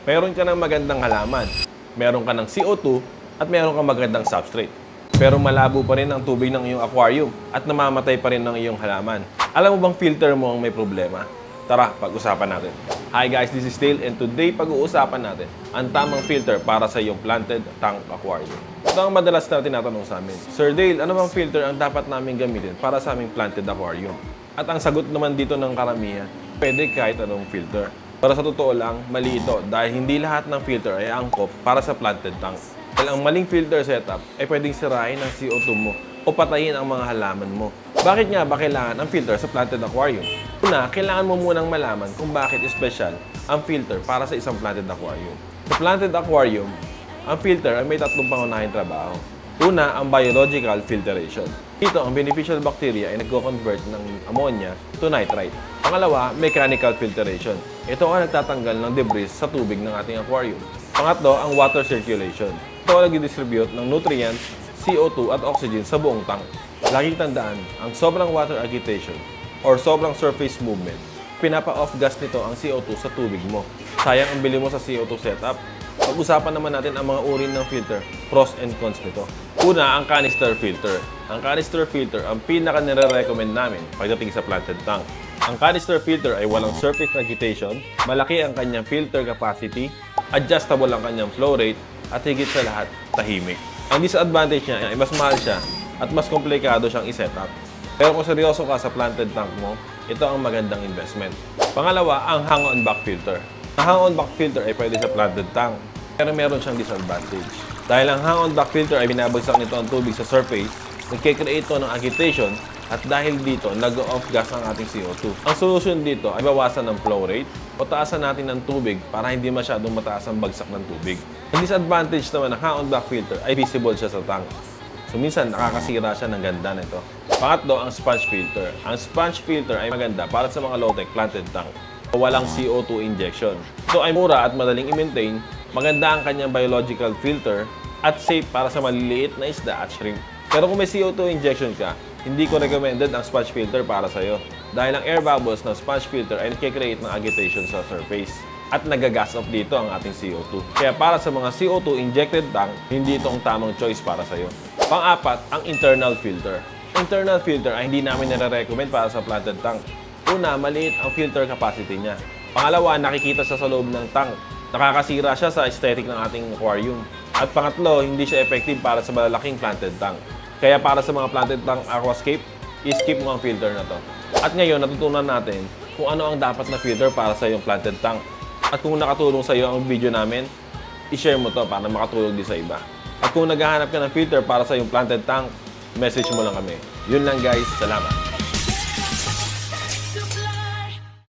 Meron ka ng magandang halaman, meron ka ng CO2, at meron ka magandang substrate. Pero malabo pa rin ang tubig ng iyong aquarium at namamatay pa rin ng iyong halaman. Alam mo bang filter mo ang may problema? Tara, pag-usapan natin. Hi guys, this is Dale and today pag-uusapan natin ang tamang filter para sa iyong planted tank aquarium. Ito ang madalas na tinatanong sa amin. Sir Dale, ano bang filter ang dapat namin gamitin para sa aming planted aquarium? At ang sagot naman dito ng karamihan, pwede kahit anong filter. Para sa totoo lang, mali ito dahil hindi lahat ng filter ay angkop para sa planted tank. Dahil ang maling filter setup ay pwedeng sirain ang CO2 mo o patayin ang mga halaman mo. Bakit nga ba kailangan ang filter sa planted aquarium? Una, kailangan mo munang malaman kung bakit espesyal ang filter para sa isang planted aquarium. Sa planted aquarium, ang filter ay may tatlong pangunahing trabaho. Una, ang biological filtration. Dito, ang beneficial bacteria ay nagko-convert ng ammonia to nitrite. Pangalawa, mechanical filtration. Ito ang nagtatanggal ng debris sa tubig ng ating aquarium. Pangatlo, ang water circulation. Ito ang nag-distribute ng nutrients, CO2 at oxygen sa buong tank. Laging tandaan, ang sobrang water agitation or sobrang surface movement, pinapa-off gas nito ang CO2 sa tubig mo. Sayang ang bili mo sa CO2 setup. Pag-usapan naman natin ang mga uri ng filter, pros and cons nito. Una, ang canister filter. Ang canister filter ang pinaka-nire-recommend namin pagdating sa planted tank. Ang canister filter ay walang surface agitation, malaki ang kanyang filter capacity, adjustable ang kanyang flow rate, at higit sa lahat, tahimik. Ang disadvantage niya ay mas mahal siya at mas komplikado siyang i-setup. Pero kung seryoso ka sa planted tank mo, ito ang magandang investment. Pangalawa, ang hang-on-back filter. Ang hang-on-back filter ay pwede sa planted tank, pero meron siyang disadvantage. Dahil ang hang-on-back filter ay binabagsak nito ang tubig sa surface, nagkikreate ito ng agitation, at dahil dito, nag-off gas ang ating CO2. Ang solution dito ay bawasan ng flow rate o taasan natin ng tubig para hindi masyadong mataas ang bagsak ng tubig. Ang disadvantage naman ng hang-on-back filter ay visible siya sa tank. So minsan, nakakasira siya ng ganda nito. Pangatlo, ang sponge filter. Ang sponge filter ay maganda para sa mga low-tech planted tank. Walang CO2 injection. Ito ay mura at madaling i-maintain, maganda ang kanyang biological filter, at safe para sa maliliit na isda at shrimp. Pero kung may CO2 injection ka, hindi ko recommended ang sponge filter para sa'yo. Dahil ang air bubbles ng sponge filter ay nagkikreate ng agitation sa surface. At nagagas off dito ang ating CO2. Kaya para sa mga CO2 injected tank, hindi ito ang tamang choice para sa'yo. Pang-apat, ang internal filter. Internal filter ay hindi namin nare-recommend para sa planted tank. Una, maliit ang filter capacity niya. Pangalawa, nakikita siya sa loob ng tank. Nakakasira siya sa aesthetic ng ating aquarium. At pangatlo, hindi siya effective para sa malalaking planted tank. Kaya para sa mga planted tank aquascape, i-skip mo ang filter na to. At ngayon, natutunan natin kung ano ang dapat na filter para sa iyong planted tank. At kung nakatulong sa iyo ang video namin, i-share mo to para makatulong din sa iba. At kung naghahanap ka ng filter para sa iyong planted tank, message mo lang kami. Yun lang guys, salamat!